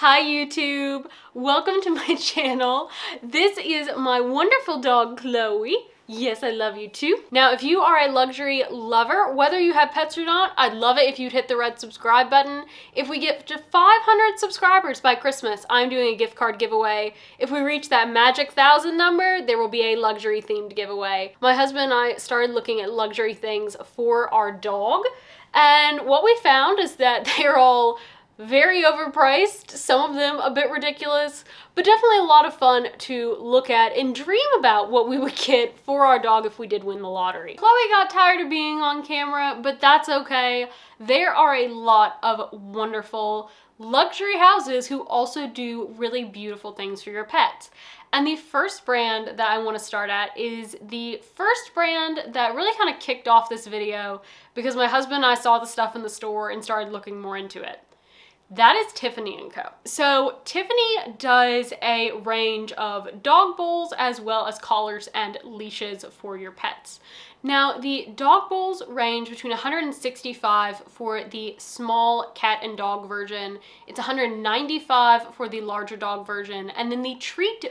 Hi YouTube, welcome to my channel. This is my wonderful dog Chloe. Yes, I love you too. Now, if you are a luxury lover, whether you have pets or not, I'd love it if you'd hit the red subscribe button. If we get to 500 subscribers by Christmas, I'm doing a gift card giveaway. If we reach that magic 1,000 number, there will be a luxury themed giveaway. My husband and I started looking at luxury things for our dog, and what we found is that they're all very overpriced, some of them a bit ridiculous, but definitely a lot of fun to look at and dream about what we would get for our dog if we did win the lottery. Chloe got tired of being on camera, but that's okay. There are a lot of wonderful luxury houses who also do really beautiful things for your pets. And the first brand that I want to start at is the first brand that really kind of kicked off this video because my husband and I saw the stuff in the store and started looking more into it. That is Tiffany & Co. So Tiffany does a range of dog bowls as well as collars and leashes for your pets. Now, the dog bowls range between $165 for the small cat and dog version. It's $195 for the larger dog version. And then the treat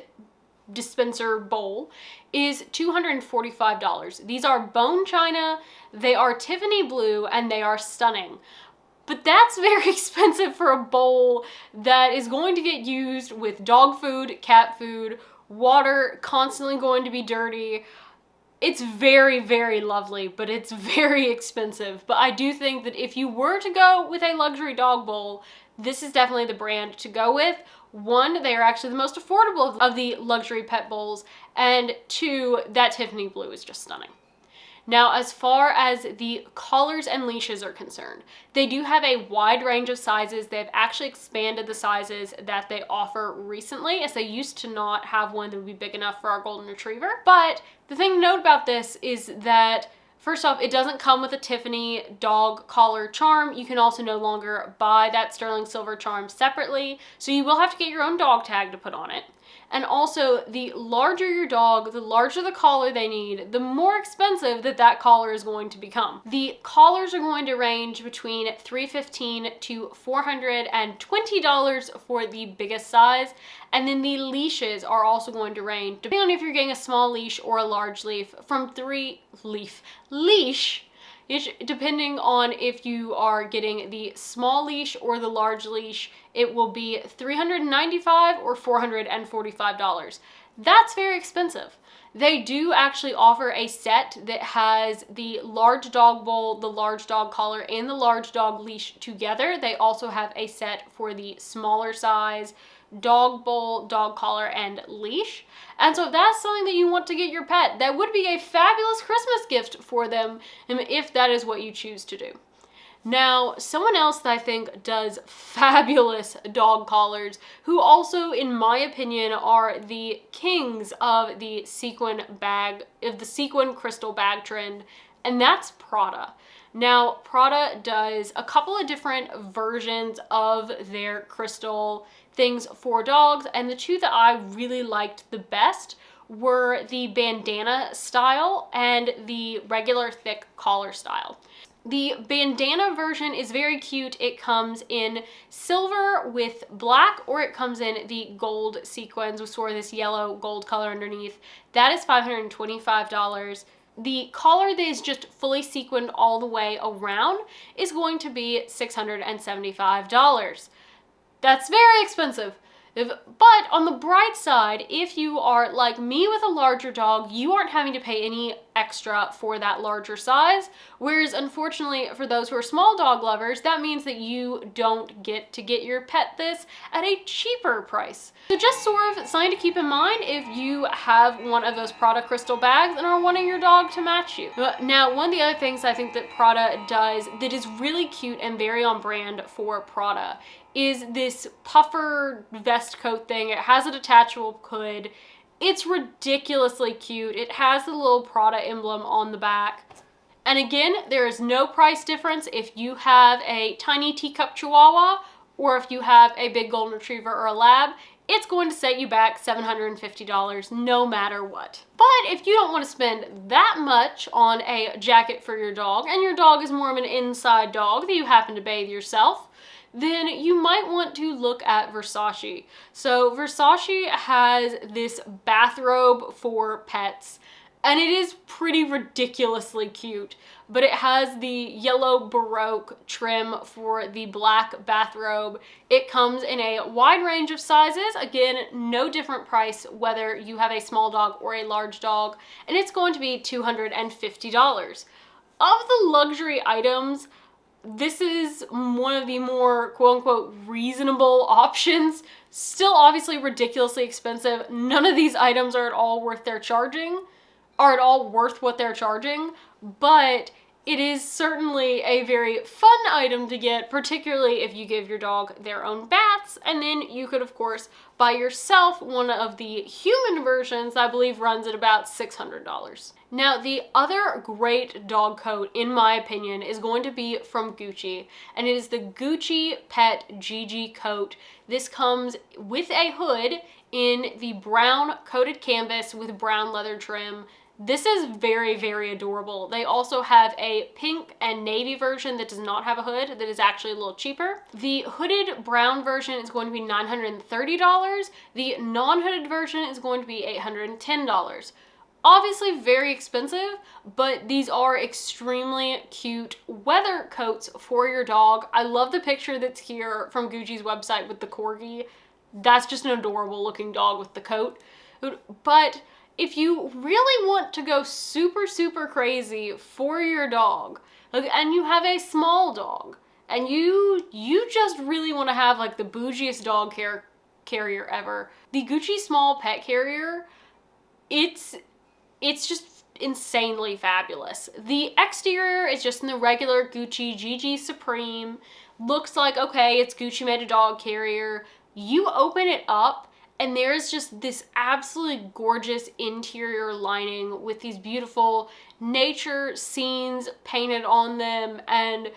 dispenser bowl is $245. These are bone china, they are Tiffany blue, and they are stunning. But that's very expensive for a bowl that is going to get used with dog food, cat food, water constantly going to be dirty. It's very, very lovely, but it's very expensive. But I do think that if you were to go with a luxury dog bowl, this is definitely the brand to go with. One, they are actually the most affordable of the luxury pet bowls, and two, that Tiffany blue is just stunning. Now, as far as the collars and leashes are concerned, they do have a wide range of sizes. They've actually expanded the sizes that they offer recently, as they used to not have one that would be big enough for our golden retriever. But the thing to note about this is that, first off, it doesn't come with a Tiffany dog collar charm. You can also no longer buy that sterling silver charm separately, so you will have to get your own dog tag to put on it. And also, the larger your dog, the larger the collar they need, the more expensive that collar is going to become. The collars are going to range between $315 to $420 for the biggest size. And then the leashes are also going to range, depending on if you're getting a small leash or a large leash, from leash, depending on if you are getting the small leash or the large leash, it will be $395 or $445. That's very expensive. They do actually offer a set that has the large dog bowl, the large dog collar, and the large dog leash together. They also have a set for the smaller size dog bowl, dog collar, and leash. And so if that's something that you want to get your pet, that would be a fabulous Christmas gift for them if that is what you choose to do. Now, someone else that I think does fabulous dog collars, who also, in my opinion, are the kings of the sequin crystal bag trend, and that's Prada. Now, Prada does a couple of different versions of their crystal things for dogs, and the two that I really liked the best were the bandana style and the regular thick collar style. The bandana version is very cute. It comes in silver with black, or it comes in the gold sequins with sort of this yellow gold color underneath. That is $525. The collar that is just fully sequined all the way around is going to be $675. That's very expensive. But on the bright side, if you are like me with a larger dog, you aren't having to pay any extra for that larger size. Whereas unfortunately for those who are small dog lovers, that means that you don't get to get your pet this at a cheaper price. So just sort of something to keep in mind if you have one of those Prada crystal bags and are wanting your dog to match you. Now, one of the other things I think that Prada does that is really cute and very on brand for Prada is this puffer vest coat thing. It has a detachable hood. It's ridiculously cute. It has the little Prada emblem on the back. And again, there is no price difference if you have a tiny teacup chihuahua or if you have a big golden retriever or a lab. It's going to set you back $750 no matter what. But if you don't want to spend that much on a jacket for your dog, and your dog is more of an inside dog that you happen to bathe yourself, then you might want to look at Versace. So Versace has this bathrobe for pets, and it is pretty ridiculously cute, but it has the yellow Baroque trim for the black bathrobe. It comes in a wide range of sizes. Again, no different price whether you have a small dog or a large dog, and it's going to be $250. Of the luxury items, this is one of the more quote-unquote reasonable options. Still obviously ridiculously expensive. None of these items are at all worth what they're charging, but it is certainly a very fun item to get, particularly if you give your dog their own baths, and then you could, of course, buy yourself one of the human versions that I believe runs at about $600. Now, the other great dog coat, in my opinion, is going to be from Gucci, and it is the Gucci Pet GG coat. This comes with a hood in the brown coated canvas with brown leather trim. This is very, very adorable. They also have a pink and navy version that does not have a hood, that is actually a little cheaper. The hooded brown version is going to be $930. The non-hooded version is going to be $810. Obviously very expensive, but these are extremely cute weather coats for your dog. I love the picture that's here from Gucci's website with the corgi. That's just an adorable looking dog with the coat. But if you really want to go super, super crazy for your dog, and you have a small dog, and you just really want to have like the bougiest dog carrier ever, the Gucci small pet carrier, it's just insanely fabulous. The exterior is just in the regular Gucci GG Supreme. Looks like, okay, it's Gucci made a dog carrier. You open it up, and there's just this absolutely gorgeous interior lining with these beautiful nature scenes painted on them. And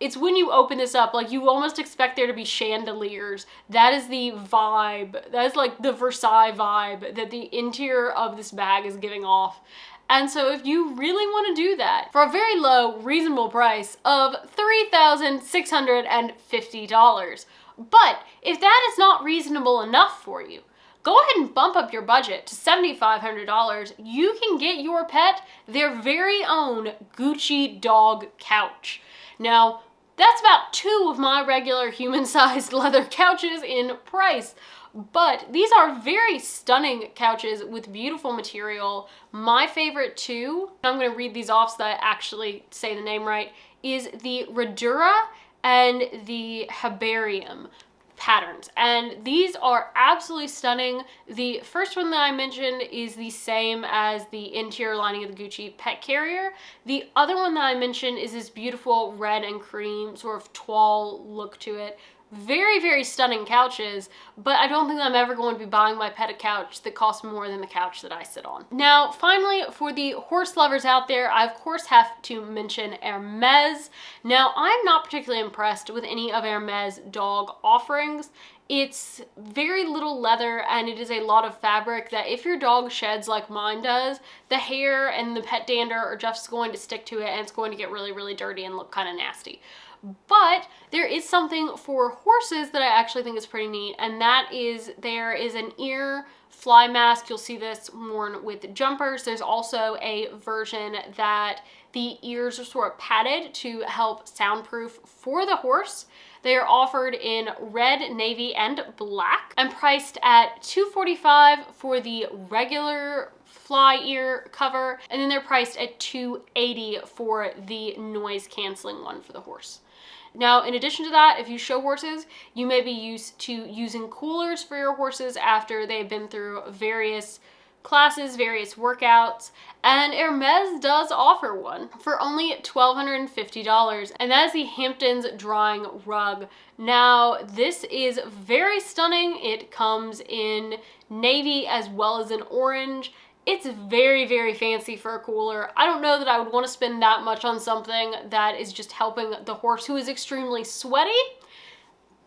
it's when you open this up, like you almost expect there to be chandeliers. That is the vibe. That is like the Versace vibe that the interior of this bag is giving off. And so if you really want to do that for a very low, reasonable price of $3,650, but if that is not reasonable enough for you, go ahead and bump up your budget to $7,500. You can get your pet their very own Gucci dog couch. Now, that's about 2 of my regular human-sized leather couches in price. But these are very stunning couches with beautiful material. My favorite 2, I'm going to read these off so that I actually say the name right, is the Redura and the Herbarium patterns, and these are absolutely stunning. The first one that I mentioned is the same as the interior lining of the Gucci pet carrier. The other one that I mentioned is this beautiful red and cream sort of toile look to it. Very, very stunning couches, but I don't think I'm ever going to be buying my pet a couch that costs more than the couch that I sit on. Now, finally, for the horse lovers out there, I of course have to mention Hermes. Now, I'm not particularly impressed with any of Hermes dog offerings. It's very little leather, and it is a lot of fabric that if your dog sheds like mine does, the hair and the pet dander are just going to stick to it, and it's going to get really, really dirty and look kind of nasty. But there is something for horses that I actually think is pretty neat, and that is there is an ear fly mask. You'll see this worn with jumpers. There's also a version that the ears are sort of padded to help soundproof for the horse. They are offered in red, navy, and black, and priced at $245 for the regular fly ear cover, and then they're priced at $280 for the noise canceling one for the horse. Now, in addition to that, if you show horses, you may be used to using coolers for your horses after they've been through various classes, various workouts, and Hermes does offer one for only $1,250, and that is the Hamptons drying rug. Now, this is very stunning. It comes in navy as well as in orange. It's very, very fancy for a cooler. I don't know that I would want to spend that much on something that is just helping the horse who is extremely sweaty.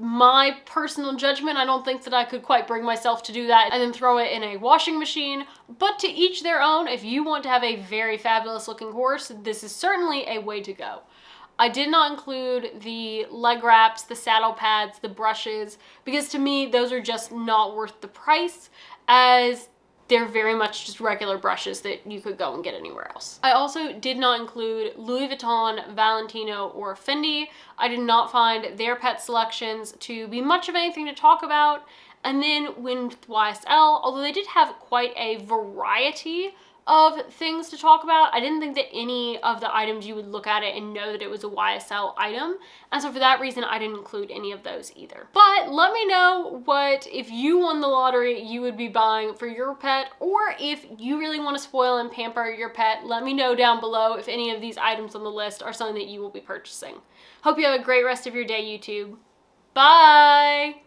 My personal judgment, I don't think that I could quite bring myself to do that and then throw it in a washing machine, but to each their own. If you want to have a very fabulous looking horse, this is certainly a way to go. I did not include the leg wraps, the saddle pads, the brushes, because to me, those are just not worth the price, as they're very much just regular brushes that you could go and get anywhere else. I also did not include Louis Vuitton, Valentino, or Fendi. I did not find their pet selections to be much of anything to talk about. And then with YSL, although they did have quite a variety of things to talk about, I didn't think that any of the items you would look at it and know that it was a YSL item. And so for that reason, I didn't include any of those either. But let me know what, if you won the lottery, you would be buying for your pet, or if you really want to spoil and pamper your pet, let me know down below if any of these items on the list are something that you will be purchasing. Hope you have a great rest of your day, YouTube. Bye!